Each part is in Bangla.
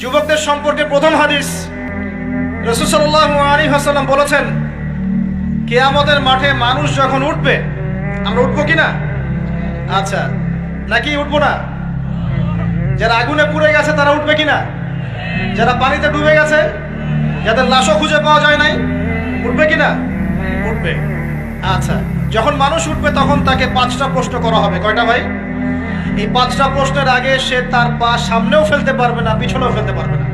যুবকদের সম্পর্কে প্রথম হাদিস, রাসূল সাল্লাল্লাহু আলাইহি ওয়াসাল্লাম বলেছেন, কিয়ামতের মাঠে মানুষ যখন উঠবে, আমরা উঠবো কিনা? আচ্ছা, নাকি উঠবো না? যারা আগুনে পুড়ে গেছে তারা উঠবে কিনা? যারা পানিতে ডুবে গেছে, যাদের লাশও খুঁজে পাওয়া যায় নাই, উঠবে কিনা? উঠবে। আচ্ছা, যখন মানুষ উঠবে তখন তাকে 5টা প্রশ্ন করা হবে। কয়টা ভাই? এই 5টা প্রশ্নের আগে সে তার পা সামনেও ফেলতে পারবে না, পিছনেও ফেলতে পারবে না।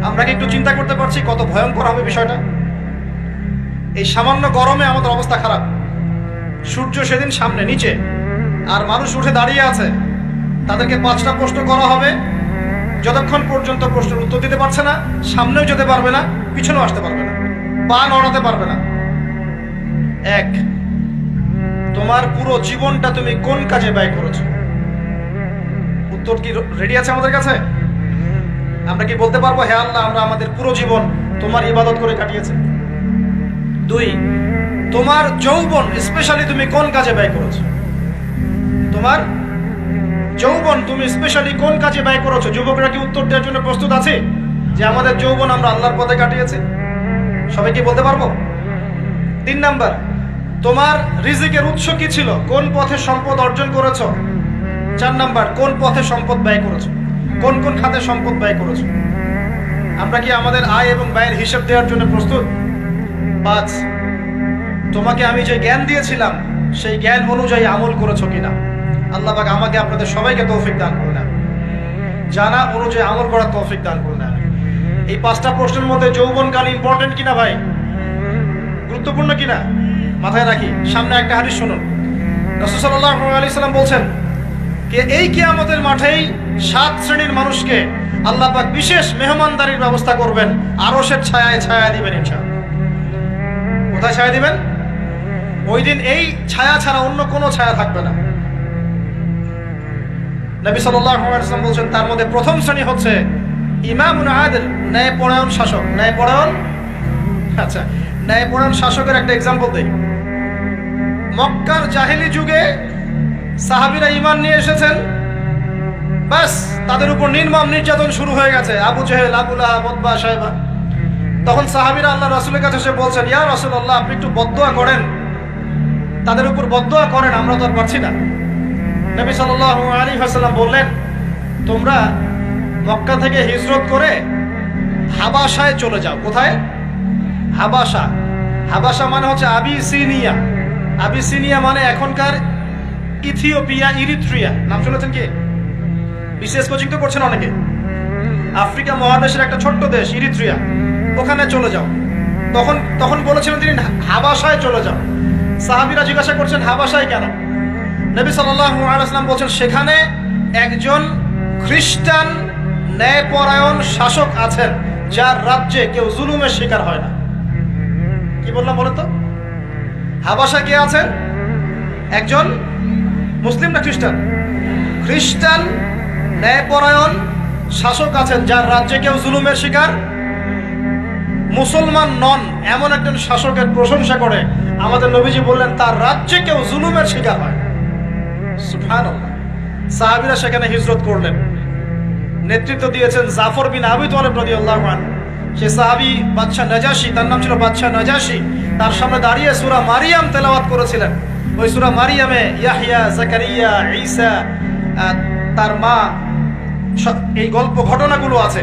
আমরা কি একটু চিন্তা করতে পারছি কত ভয়ঙ্কর হবে বিষয়টা? এই সামান্য গরমে আমাদের অবস্থা খারাপ, সূর্য সেদিন সামনে নিচে, আর মানুষ উঠে দাঁড়িয়ে আছে। তাদেরকে 5টা প্রশ্ন করা হবে, যতক্ষণ পর্যন্ত প্রশ্নের উত্তর দিতে পারছে না, সামনেও যেতে পারবে না, পিছনেও আসতে পারবে না, পা নড়াতে পারবে না। 1, তোমার পুরো জীবনটা তুমি কোন কাজে ব্যয় করেছো? উত্তর কি রেডি আছে আমাদের কাছে? আমরা কি বলতে পারবো, হে আল্লাহ, আমরা আমাদের পুরো জীবন তোমার ইবাদত করে কাটিয়েছি? 2, তোমার যৌবন স্পেশালি তুমি কোন কাজে ব্যয় করেছো? তোমার যৌবন তুমি স্পেশালি কোন কাজে ব্যয় করেছো? যুবকরা কি উত্তর দেওয়ার জন্য প্রস্তুত আছে যে আমাদের যৌবন আমরা আল্লাহর পথে কাটিয়েছি? সবাই কি বলতে পারবো? 3 নাম্বার, তোমার রিজিকের উৎস কি ছিল? কোন পথে সম্পদ অর্জন করেছো? 4 নাম্বার, কোন পথে সম্পদ ব্যয় করেছো? কোন কোন খাতে সম্পদ ব্যয় করেছো? আমরা কি আমাদের আয় এবং ব্যয়ের হিসাব দেওয়ার জন্য প্রস্তুত? 5, তোমাকে আমি যে জ্ঞান দিয়েছিলাম সেই জ্ঞান অনুযায়ী আমল করেছো কিনা? আল্লাহ পাক আমাকে আপনাদের সবাইকে তৌফিক দান করুন, জানা অনুযায়ী আমল করার তৌফিক দান করুন। এই 5টা প্রশ্নের মধ্যে যৌবনকাল ইম্পর্টেন্ট কিনা ভাই? গুরুত্বপূর্ণ কিনা? মাথায় রাখি। সামনে একটা হাদিস শুনুন। রাসূল সাল্লাল্লাহু আলাইহি ওয়াসাল্লাম বলছেন যে এই কিয়ামতের মাঠেই 7 শ্রেণীর মানুষকে আল্লাহ পাক বিশেষ মেহমানদারির ব্যবস্থা করবেন, আরশের ছায়ায় ছায়া দিবেন ইনশাআল্লাহ। কোথায় ছায়া দিবেন? ওই দিন এই ছায়া ছাড়া অন্য কোনো ছায়া থাকবে না। নবী সাল্লাল্লাহু আলাইহি ওয়াসাল্লাম বলছেন তার মধ্যে প্রথম শ্রেণী হচ্ছে ইমামুন আদিল, ন্যায়পরায়ণ শাসক। ন্যায়পরায়ণ, আচ্ছা, ন্যায়পরায়ণ শাসকের একটা এক্সাম্পল দেই। মক্কার জাহেলি যুগে সাহাবীরা ঈমান নিয়ে এসেছেন, বাস তাদের উপর নির্মম নির্যাতন শুরু হয়ে গেছে, আবু জেহেল, আবু লাহাব, উতবা, শাইবা। তখন সাহাবীরা আল্লাহ রাসূলের কাছে এসে বলছেন, ইয়া রাসূলুল্লাহ, আপনি একটু বদদোয়া করেন, তাদের উপর বদদোয়া করেন, আমরা তো আর পারছি না। নবী সাল্লাল্লাহু আলাইহি ওয়াসাল্লাম বললেন, তোমরা মক্কা থেকে হিজরত করে হাবাসায় চলে যাও। কোথায়? হাবাসা। হাবাসা মানে হচ্ছে আবিসিনিয়া। আবিসিনিয়া মানে এখনকার ইথিওপিয়া, ইরিত্রিয়া। নাম শুনেছেন কি? বিশেষ কোচিং তো করছেন অনেকে। আফ্রিকা মহাদেশের একটা ছোট্ট দেশ ইরিত্রিয়া, ওখানে চলে যাও। তখন বলেছিলেন তিনি হাবাসায় চলে যাও। সাহাবীরা জিজ্ঞাসা করছেন হাবাসায় কেন? নবী সাল্লাল্লাহু আলাইহি ওয়াসাল্লাম বলছেন সেখানে একজন খ্রিস্টান ন্যায়পরায়ণ শাসক আছেন, যার রাজ্যে কেউ জুলুমের শিকার হয় না। কি বললাম বলেন তো? হাবাসা কে আছেন? একজন মুসলিম না খ্রিস্টান? খ্রিস্টান ন্যায়পরায়ণ শাসক আছেন, যার রাজ্যে কেউ জুলুমের শিকার, মুসলমান নন এমন একজন শাসকের প্রশংসা করে আমাদের নবীজি বললেন তার রাজ্যে কেউ জুলুমের শিকার হয়। সুবহানাল্লাহ। সাহাবীরা সেখানে হিজরত করলেন, নেতৃত্ব দিয়েছেন জাফর বিন আবি তালিব রাদিয়াল্লাহু আনহু। সে সাহাবী বাদশা নাজাশী, তার নাম ছিল বাদশা নাজাশী, তার সামনে দাঁড়িয়ে সূরা মারিয়াম তেলাওয়াত করেছিলেন। ওই সূরা মারিয়ামে ইয়াহইয়া, জাকারিয়া, ঈসা, তার মা, এই গল্প ঘটনাগুলো আছে।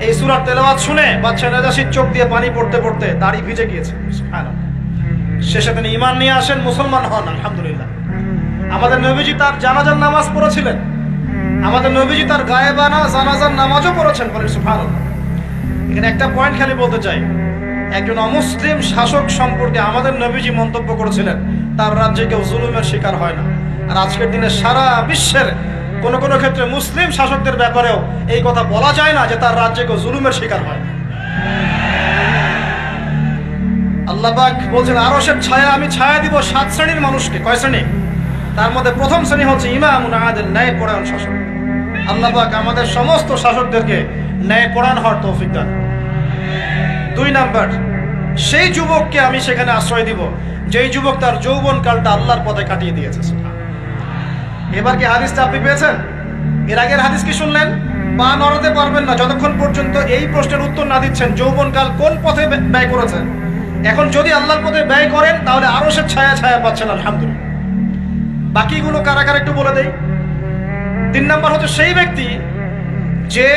এই সূরার তেলাওয়াত শুনে বাদশা নাজাশীর চোখ দিয়ে পানি পড়তে পড়তে দাড়ি ভিজে গিয়েছে। সুবহানাল্লাহ। শেষে তিনি ঈমান নিয়ে আসেন, মুসলমান হন, আলহামদুলিল্লাহ। আমাদের নবীজি তার জানাজার নামাজ পড়েছিলেন, আমাদের নবীজি তার গায়েবানা জানাজার নামাজও পড়েছেন। বলেন সুবহানাল্লাহ। এখানে একটা পয়েন্ট খালি বলতে চাই, একজন অমুসলিম শাসক সম্পর্কে আমাদের নবীজি মন্তব্য করেছিলেন তার রাজ্যে কেউ জুলুমের শিকার হয় না। আর আজকের দিনে সারা বিশ্বের কোনো কোনো ক্ষেত্রে মুসলিম শাসকদের ব্যাপারেও এই কথা বলা যায় না যে তার রাজ্যে কেউ জুলুমের শিকার হয় না। আল্লাহ পাক বলছেন আরশের ছায়া আমি ছায়া দিব 7 শ্রেণীর মানুষকে। কয় শ্রেণী? তার মধ্যে প্রথম শ্রেণী হচ্ছে ইমামুন আদিল, ন্যায়পরায়ণ শাসক। আল্লাহ পাক আমাদের সমস্ত শাসকদেরকে ন্যায়পরায়ণ হওয়ার তৌফিক দান। 2 নাম্বার, সেই যুবককে আমি সেখানে আশ্রয় দিব যেই যুবক তার যৌবনকালটা আল্লাহর পথে কাটিয়ে দিয়েছে। এবার কি হাদিসটা আপনি পেয়েছেন? এর আগের হাদিস কি শুনলেন? পা নড়াতে পারবেন না যতক্ষণ পর্যন্ত এই প্রশ্নের উত্তর না দিচ্ছেন যৌবনকাল কোন পথে ব্যয় করেছেন। এখন যদি আল্লাহর পথে ব্যয় করেন তাহলে আরো সে ছায়া ছায়া পাচ্ছেন আলহামদুলিল্লাহ। বাকিগুলো কারা কারা একটু বলে দেই। 3 নাম্বার হচ্ছে সেই ব্যক্তি যে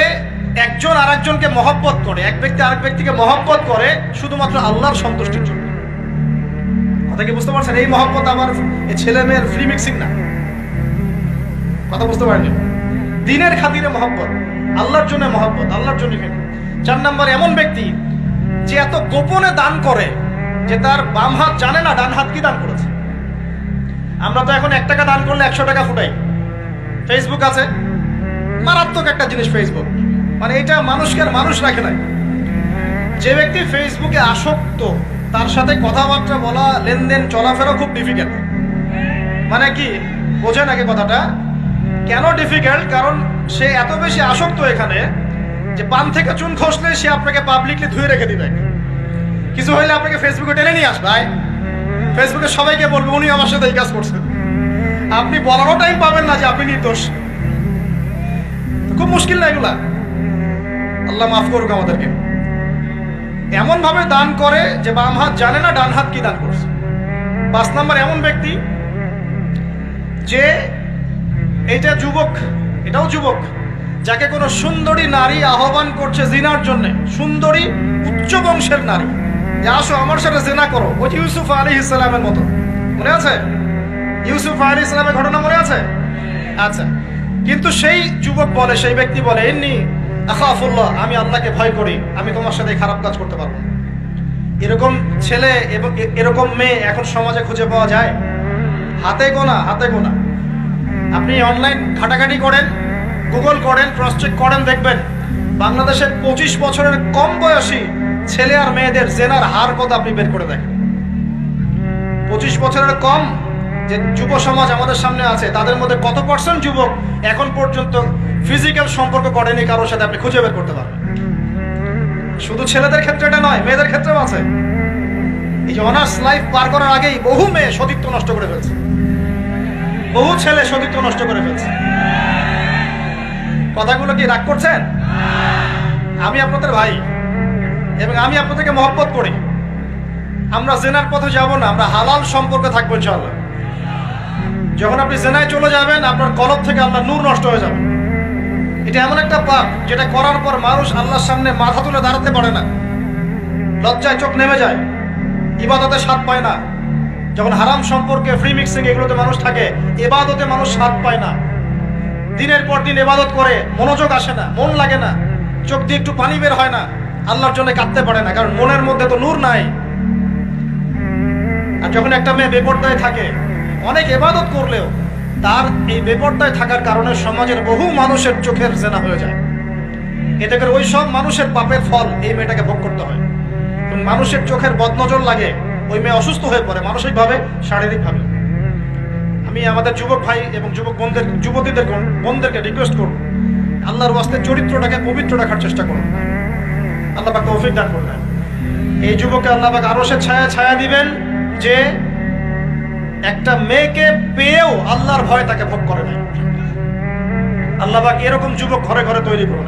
একজন আরেকজনকে মহব্বত করে, এক ব্যক্তি আরেক ব্যক্তিকে মহব্বত করে শুধুমাত্র আল্লাহর সন্তুষ্টির জন্য। কথা কি বুঝতে পারছেন? এই মহব্বত আমার এই ছেলে মেয়ের ফ্রি মিক্সিং না, কথা বুঝতে পারেনি। দিনের খাতিরে মহব্বত, আল্লাহর জন্য মহব্বত, আল্লাহর জন্য। 4 নাম্বার এমন ব্যক্তি যে এত গোপনে দান করে যে তার বাম হাত জানে না ডান হাত কি দান করেছে। আমরা তো এখন 1 টাকা দান করলে 100 টাকা ফুটাই। ফেসবুক আছে, মারাত্মক একটা জিনিস ফেসবুক, মানে এটা মানুষকে আর মানুষ রাখে নাই। যে ব্যক্তি ফেসবুকে আসক্ত তার সাথে কথাবার্তা বলা, লেনদেন, চলাফেরা খুব ডিফিকাল্ট। মানে কি বোঝেন আগে কথাটা? কেন ডিফিকাল্ট? কারণ সে এত বেশি আসক্ত এখানে যে পান থেকে চুন খসলে সে আপনাকে পাবলিকলি ধুয়ে রেখে দিবে। কিছু হইলে আপনাকে ফেসবুকে টেনে নিয়ে আসবে, ফেসবুকে সবাইকে বলবে উনি আমার সাথে এই কাজ করছেন। আপনি বলারও টাইম পাবেন না যে আপনি নির্দোষ। খুব মুশকিল না এগুলা? আল্লাহ মাফ করুক আমাদেরকে। এমন ভাবে দান করে যে বাম হাত জানে না ডান হাত কি দান করছে। 5 নাম্বার এমন ব্যক্তি যে এইটা যুবক, এটাও যুবক, যাকে কোনো সুন্দরী নারী আহ্বান করছে জিনার জন্য, সুন্দরী উচ্চ বংশের নারী, যে আসো আমার সাথে জিনা করো। ওই ইউসুফ আলাইহিস সালামের মতো, মনে আছে? ইউসুফ আলাইহিস সালামের ঘটনা মনে আছে? আচ্ছা, কিন্তু সেই যুবক বলে, সেই ব্যক্তি বলে ইন্নী আখাফুল্লাহ, আমি আল্লাহকে ভয় করি, আমি তোমার সাথে খারাপ কাজ করতে পারবো। এরকম ছেলে এবং এরকম মেয়ে এখন সমাজে খুঁজে পাওয়া যায় হাতে গোনা, হাতে গোনা। আপনি অনলাইন ঘাটাঘাটি করেন, গুগল করেন, ক্রস চেক করেন, দেখবেন বাংলাদেশের 25 বছরের কম বয়সী ছেলে আর মেয়েদের জেনার হার কত আপনি বের করে দেখেন। 25 বছরের কম যে যুব সমাজ আমাদের সামনে আছে তাদের মধ্যে কত % যুবক এখন পর্যন্ত ফিজিক্যাল সম্পর্ক করেনি কারোর সাথে, আপনি খুঁজে বের করতে পারবেন। শুধু ছেলেদের ক্ষেত্রে এটা নয়, মেয়েদের ক্ষেত্রেও আছে। এই যে অনার্স লাইফ পার করার আগেই বহু মেয়ে সতীত্ব নষ্ট করে ফেলছে, বহু ছেলে সতীত্ব নষ্ট করে ফেলছে। কথাগুলো কি রাগ করছেন? আমি আপনাদের ভাই এবং আমি আপনাদেরকে মহব্বত করি। আমরা জেনার পথে যাব না, আমরা হালাল সম্পর্কে থাকবো ইনশাআল্লাহ। যখন আপনি জেনায় চলে যাবেন আপনার কলব থেকে আল্লাহর নূর নষ্ট হয়ে যাবে। এটা এমন একটা পাপ যেটা করার পর মানুষ আল্লাহর সামনে মাথা তুলে দাঁড়াতে পারে না, লজ্জায় চোখ নেমে যায়, ইবাদতে স্বাদ পায় না। যখন হারাম সম্পর্কে, ফ্রি মিক্সিং, এগুলোতে মানুষ থাকে, ইবাদতে মানুষ স্বাদ পায় না। দিনের পর দিন ইবাদত করে মনোযোগ আসে না, মন লাগে না, চোখ দিয়ে একটু পানি বের হয় না, আল্লাহর জন্য কাঁদতে পারে না, কারণ মনের মধ্যে তো নূর নাই। আর যখন একটা মেয়ে বেপরদায় থাকে, অনেক ইবাদত করলেও তার এই বেপরদায় থাকার কারণে সমাজের বহু মানুষের চোখের জেনা হয়ে যায়। এতে করে ওই সব মানুষের পাপের ফল এই মেয়েটাকে ভোগ করতে হয়। মানুষের চোখের বদনজর লাগে, ওই মেয়ে অসুস্থ হয়ে পড়ে মানসিকভাবে, শারীরিকভাবে। আমি আমাদের যুবক ভাই এবং যুবক বোনদেরকে রিকোয়েস্ট করব, আল্লাহর ওয়াস্তে চরিত্রটাকে পবিত্র রাখার চেষ্টা করুন। আল্লাহ পাক তৌফিক দান করবেন। এই যুবককে আল্লাহ পাক আরো সে ছায়া দিবেন যে একটা মেয়েকে পেয়েও আল্লাহর ভয় তাকে ভোগ করে নাই। আল্লাহ পাক এরকম যুবক ঘরে ঘরে তৈরি করুন।